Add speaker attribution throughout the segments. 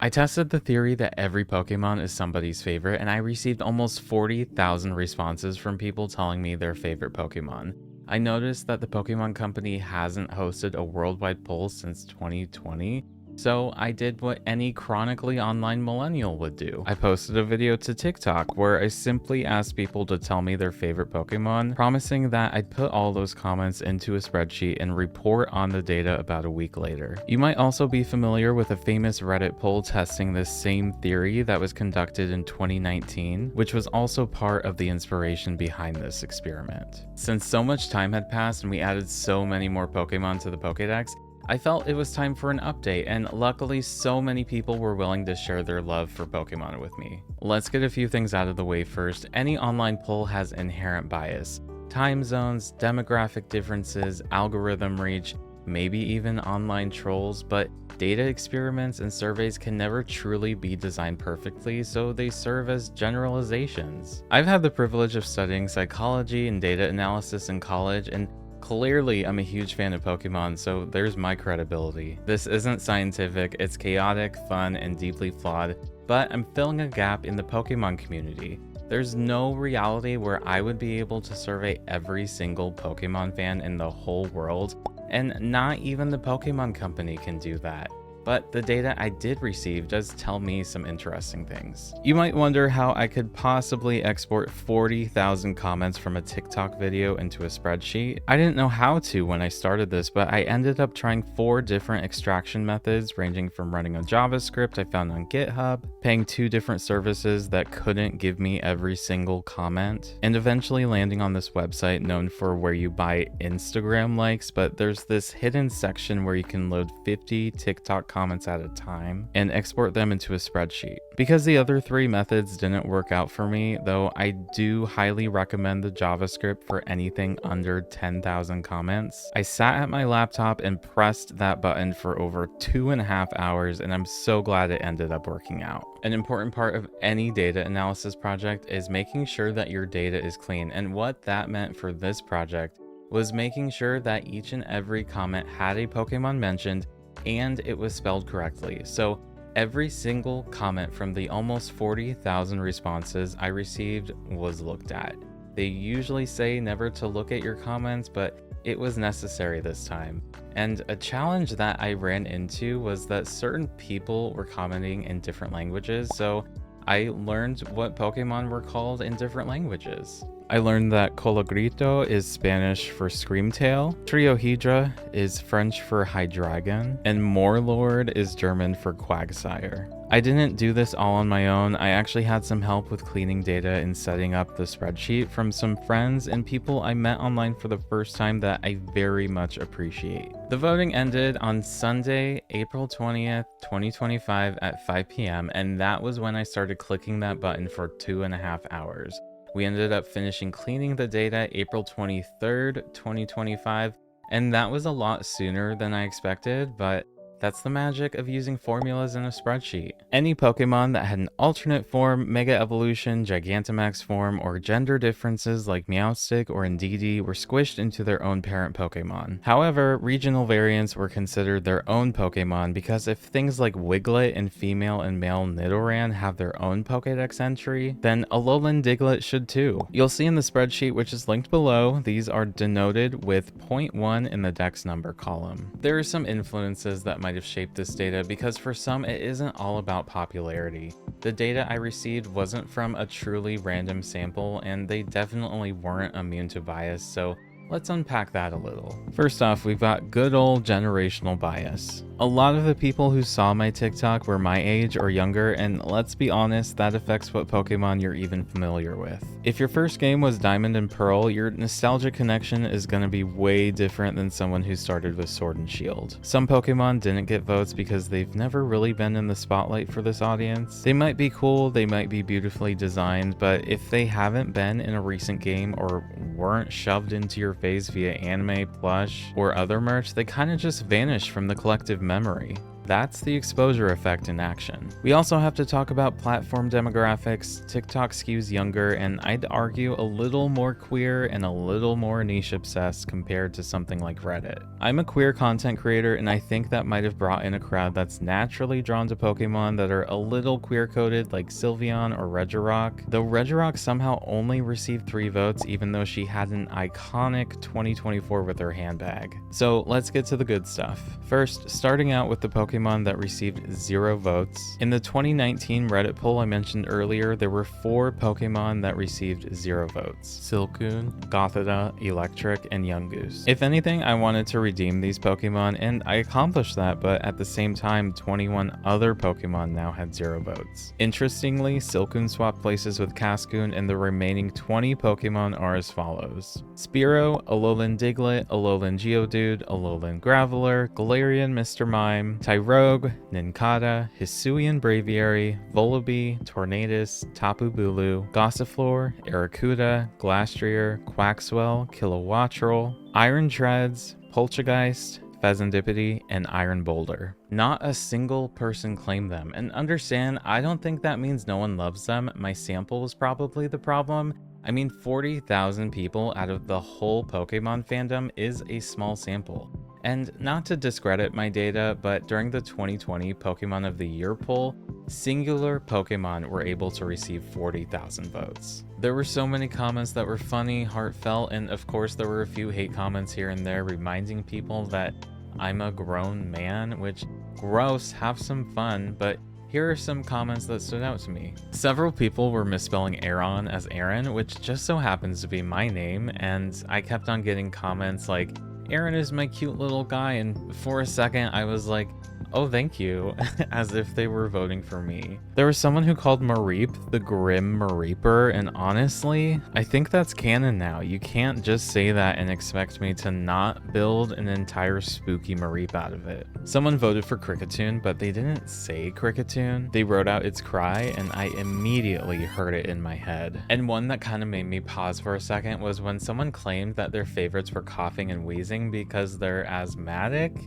Speaker 1: I tested the theory that every Pokemon is somebody's favorite, and I received almost 40,000 responses from people telling me their favorite Pokemon. I noticed that the Pokemon Company hasn't hosted a worldwide poll since 2020, so I did what any chronically online millennial would do. I posted a video to TikTok where I simply asked people to tell me their favorite Pokemon, promising that I'd put all those comments into a spreadsheet and report on the data about a week later. You might also be familiar with a famous Reddit poll testing this same theory that was conducted in 2019, which was also part of the inspiration behind this experiment. Since so much time had passed and we added so many more Pokemon to the Pokédex, I felt it was time for an update, and luckily so many people were willing to share their love for Pokemon with me. Let's get a few things out of the way first. Any online poll has inherent bias. Time zones, demographic differences, algorithm reach, maybe even online trolls, but data experiments and surveys can never truly be designed perfectly, so they serve as generalizations. I've had the privilege of studying psychology and data analysis in college, and clearly, I'm a huge fan of Pokemon, so there's my credibility. This isn't scientific, it's chaotic, fun, and deeply flawed, but I'm filling a gap in the Pokemon community. There's no reality where I would be able to survey every single Pokemon fan in the whole world, and not even the Pokemon Company can do that. But the data I did receive does tell me some interesting things. You might wonder how I could possibly export 40,000 comments from a TikTok video into a spreadsheet. I didn't know how to when I started this, but I ended up trying 4 different extraction methods, ranging from running a JavaScript I found on GitHub, paying 2 different services that couldn't give me every single comment, and eventually landing on this website known for where you buy Instagram likes, but there's this hidden section where you can load 50 TikTok comments at a time and export them into a spreadsheet. Because the other 3 methods didn't work out for me, though I do highly recommend the JavaScript for anything under 10,000 comments, I sat at my laptop and pressed that button for over 2.5 hours, and I'm so glad it ended up working out. An important part of any data analysis project is making sure that your data is clean, and what that meant for this project was making sure that each and every comment had a Pokemon mentioned and it was spelled correctly. So every single comment from the almost 40,000 responses I received was looked at. They usually say never to look at your comments, but it was necessary this time. And a challenge that I ran into was that certain people were commenting in different languages, so I learned what Pokemon were called in different languages. I learned that Colagrito is Spanish for Screamtail, Triohedra is French for Hydreigon, and Morlord is German for Quagsire. I didn't do this all on my own. I actually had some help with cleaning data and setting up the spreadsheet from some friends and people I met online for the first time that I very much appreciate. The voting ended on Sunday, April 20th, 2025 at 5 p.m. and that was when I started clicking that button for 2.5 hours. We ended up finishing cleaning the data April 23rd, 2025, and that was a lot sooner than I expected, but that's the magic of using formulas in a spreadsheet. Any Pokemon that had an alternate form, Mega Evolution, Gigantamax form, or gender differences like Meowstic or Indeedee were squished into their own parent Pokemon. However, regional variants were considered their own Pokemon because if things like Wiglet and female and male Nidoran have their own Pokédex entry, then Alolan Diglett should too. You'll see in the spreadsheet, which is linked below, these are denoted with 0.1 in the dex number column. There are some influences that might have shaped this data because for some it isn't all about popularity. The data I received wasn't from a truly random sample and they definitely weren't immune to bias, so let's unpack that a little. First off, we've got good old generational bias. A lot of the people who saw my TikTok were my age or younger, and let's be honest, that affects what Pokemon you're even familiar with. If your first game was Diamond and Pearl, your nostalgic connection is going to be way different than someone who started with Sword and Shield. Some Pokemon didn't get votes because they've never really been in the spotlight for this audience. They might be cool, they might be beautifully designed, but if they haven't been in a recent game or weren't shoved into your face via anime, plush, or other merch, they kind of just vanish from the collective memory. That's the exposure effect in action. We also have to talk about platform demographics. TikTok skews younger, and I'd argue a little more queer and a little more niche obsessed compared to something like Reddit. I'm a queer content creator, and I think that might have brought in a crowd that's naturally drawn to Pokemon that are a little queer coded, like Sylveon or Regirock, though Regirock somehow only received 3 votes even though she had an iconic 2024 with her handbag. So let's get to the good stuff. First, starting out with the Pokemon that received 0 votes. In the 2019 Reddit poll I mentioned earlier, there were 4 Pokemon that received 0 votes: Silcoon, Gothita, Electric, and Yungoos. If anything, I wanted to redeem these Pokemon, and I accomplished that, but at the same time, 21 other Pokemon now had 0 votes. Interestingly, Silcoon swapped places with Cascoon, and the remaining 20 Pokemon are as follows: Spearow, Alolan Diglett, Alolan Geodude, Alolan Graveler, Galarian Mr. Mime, Tyrogue, Nincada, Hisuian Braviary, Volibee, Tornadus, Tapu Bulu, Gossifleur, Arrokuda, Glastrier, Quaxwell, Kilowattrel, Iron Treads, Poltergeist, Pheasantipity, and Iron Boulder. Not a single person claimed them, and understand, I don't think that means no one loves them. My sample was probably the problem. I mean, 40,000 people out of the whole Pokemon fandom is a small sample. And not to discredit my data, but during the 2020 Pokemon of the Year poll, singular Pokemon were able to receive 40,000 votes. There were so many comments that were funny, heartfelt, and of course there were a few hate comments here and there reminding people that I'm a grown man, which, gross, have some fun, but here are some comments that stood out to me. Several people were misspelling Aaron as Aaron, which just so happens to be my name, and I kept on getting comments like, Aaron is my cute little guy, and for a second I was like, oh thank you, as if they were voting for me. There was someone who called Mareep the Grim Mareeper, and honestly, I think that's canon now. You can't just say that and expect me to not build an entire spooky Mareep out of it. Someone voted for Kricketune, but they didn't say Kricketune. They wrote out its cry, and I immediately heard it in my head. And one that kind of made me pause for a second was when someone claimed that their favorites were coughing and wheezing because they're asthmatic.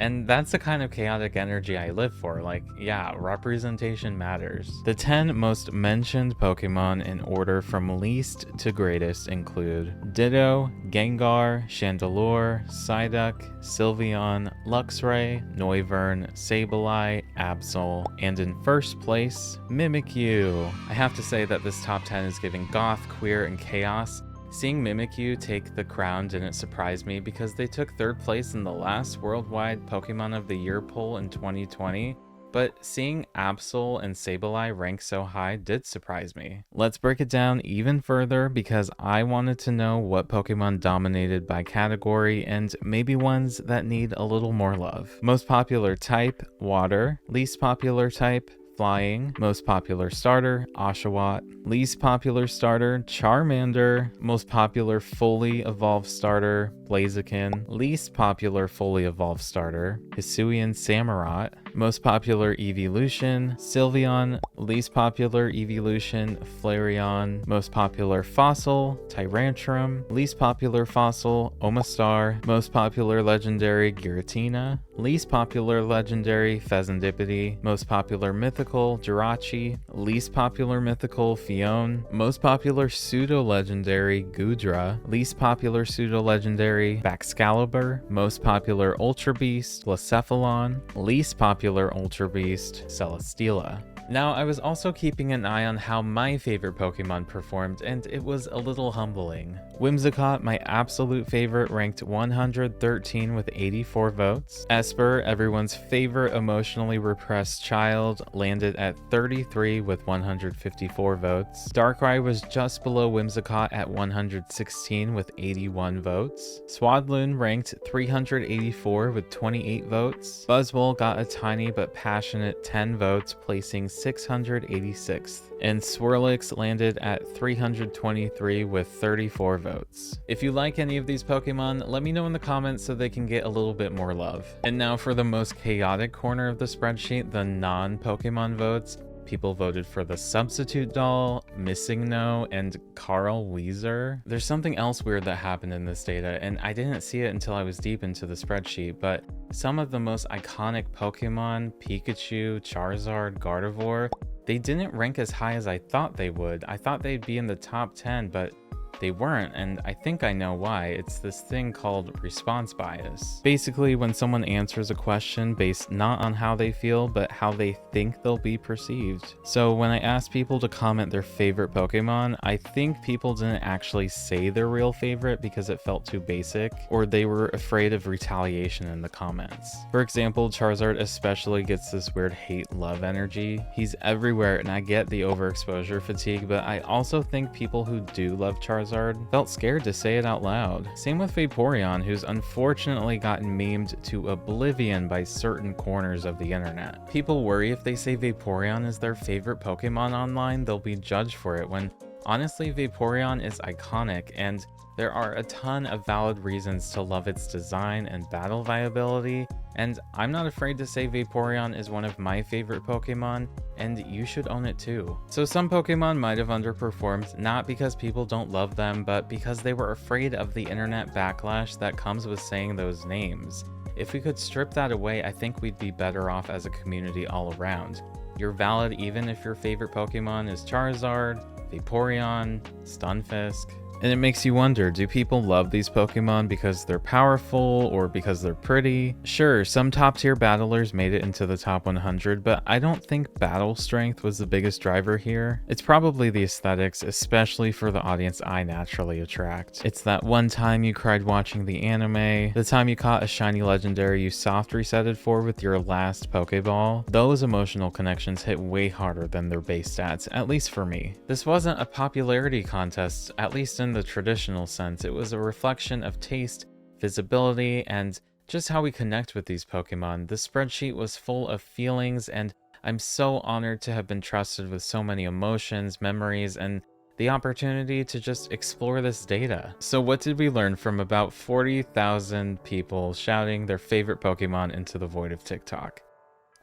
Speaker 1: And that's the kind of chaotic energy I live for. Like, yeah, representation matters. The 10 most mentioned Pokemon in order from least to greatest include Ditto, Gengar, Chandelure, Psyduck, Sylveon, Luxray, Noivern, Sableye, Absol, and in first place, Mimikyu. I have to say that this top 10 is giving goth, queer, and chaos. Seeing Mimikyu take the crown didn't surprise me because they took 3rd place in the last worldwide Pokemon of the Year poll in 2020, but seeing Absol and Sableye rank so high did surprise me. Let's break it down even further because I wanted to know what Pokemon dominated by category and maybe ones that need a little more love. Most popular type, Water. Least popular type, Flying. Most popular starter, Oshawott. Least popular starter, Charmander. Most popular fully evolved starter, Blaziken. Least popular fully evolved starter, Hisuian Samurott. Most popular Eeveelution, Sylveon. Least popular Eeveelution, Flareon. Most popular fossil, Tyrantrum. Least popular fossil, Omastar. Most popular legendary, Giratina. Least popular legendary, Pheasantipity. Most popular mythical, Jirachi. Least popular mythical, Fione. Most popular pseudo-legendary, Gudra. Least popular pseudo-legendary, Baxcalibur. Most popular Ultra Beast, Blacephalon. Least popular Ultra Beast, Celesteela. Now, I was also keeping an eye on how my favorite Pokemon performed, and it was a little humbling. Whimsicott, my absolute favorite, ranked 113 with 84 votes. Esper, everyone's favorite emotionally repressed child, landed at 33 with 154 votes. Darkrai was just below Whimsicott at 116 with 81 votes. Swadloon ranked 384 with 28 votes. Buzzwole got a tiny but passionate 10 votes, placing 686th, and Swirlix landed at 323 with 34 votes. If you like any of these Pokemon, let me know in the comments so they can get a little bit more love. And now for the most chaotic corner of the spreadsheet, the non-Pokemon votes. People voted for the Substitute Doll, Missing No, and Carl Weezer. There's something else weird that happened in this data, and I didn't see it until I was deep into the spreadsheet, but some of the most iconic Pokemon, Pikachu, Charizard, Gardevoir, they didn't rank as high as I thought they would. I thought they'd be in the top 10, but they weren't, and I think I know why. It's this thing called response bias. Basically, when someone answers a question based not on how they feel, but how they think they'll be perceived. So when I asked people to comment their favorite Pokemon, I think people didn't actually say their real favorite because it felt too basic, or they were afraid of retaliation in the comments. For example, Charizard especially gets this weird hate-love energy. He's everywhere, and I get the overexposure fatigue, but I also think people who do love Charizard felt scared to say it out loud. Same with Vaporeon, who's unfortunately gotten memed to oblivion by certain corners of the internet. People worry if they say Vaporeon is their favorite Pokemon online, they'll be judged for it, when honestly Vaporeon is iconic, and there are a ton of valid reasons to love its design and battle viability, and I'm not afraid to say Vaporeon is one of my favorite Pokemon, and you should own it too. So some Pokemon might have underperformed, not because people don't love them, but because they were afraid of the internet backlash that comes with saying those names. If we could strip that away, I think we'd be better off as a community all around. You're valid even if your favorite Pokemon is Charizard, Vaporeon, Stunfisk. And it makes you wonder, do people love these Pokemon because they're powerful or because they're pretty? Sure, some top tier battlers made it into the top 100, but I don't think battle strength was the biggest driver here. It's probably the aesthetics, especially for the audience I naturally attract. It's that one time you cried watching the anime, the time you caught a shiny legendary you soft resetted for with your last Pokeball. Those emotional connections hit way harder than their base stats, at least for me. This wasn't a popularity contest, at least in the traditional sense. It was a reflection of taste, visibility, and just how we connect with these Pokemon. The spreadsheet was full of feelings, and I'm so honored to have been trusted with so many emotions, memories, and the opportunity to just explore this data. So what did we learn from about 40,000 people shouting their favorite Pokemon into the void of TikTok?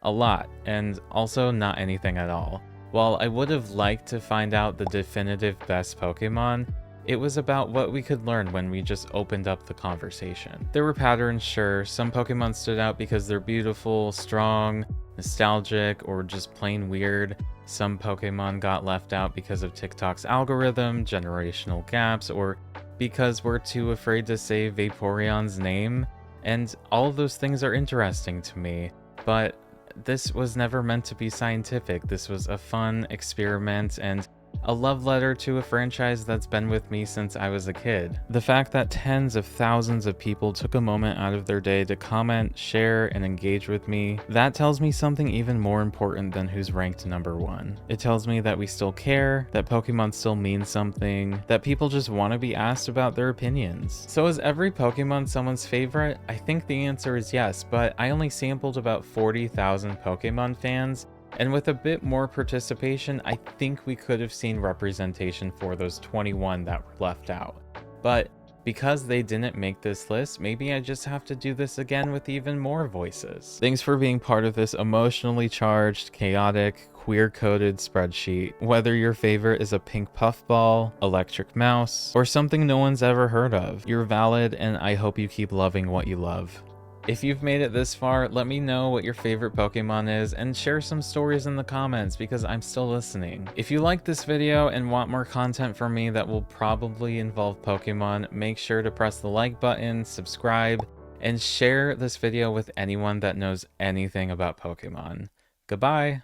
Speaker 1: A lot, and also not anything at all. While I would have liked to find out the definitive best Pokemon, it was about what we could learn when we just opened up the conversation. There were patterns, sure. Some Pokemon stood out because they're beautiful, strong, nostalgic, or just plain weird. Some Pokemon got left out because of TikTok's algorithm, generational gaps, or because we're too afraid to say Vaporeon's name. And all of those things are interesting to me, but this was never meant to be scientific. This was a fun experiment and a love letter to a franchise that's been with me since I was a kid. The fact that tens of thousands of people took a moment out of their day to comment, share, and engage with me, that tells me something even more important than who's ranked number one. It tells me that we still care, that Pokemon still mean something, that people just want to be asked about their opinions. So is every Pokemon someone's favorite? I think the answer is yes, but I only sampled about 40,000 Pokemon fans, and with a bit more participation, I think we could have seen representation for those 21 that were left out. But because they didn't make this list, maybe I just have to do this again with even more voices. Thanks for being part of this emotionally charged, chaotic, queer-coded spreadsheet. Whether your favorite is a pink puffball, electric mouse, or something no one's ever heard of, you're valid, and I hope you keep loving what you love. If you've made it this far, let me know what your favorite Pokemon is and share some stories in the comments because I'm still listening. If you like this video and want more content from me that will probably involve Pokemon, make sure to press the like button, subscribe, and share this video with anyone that knows anything about Pokemon. Goodbye!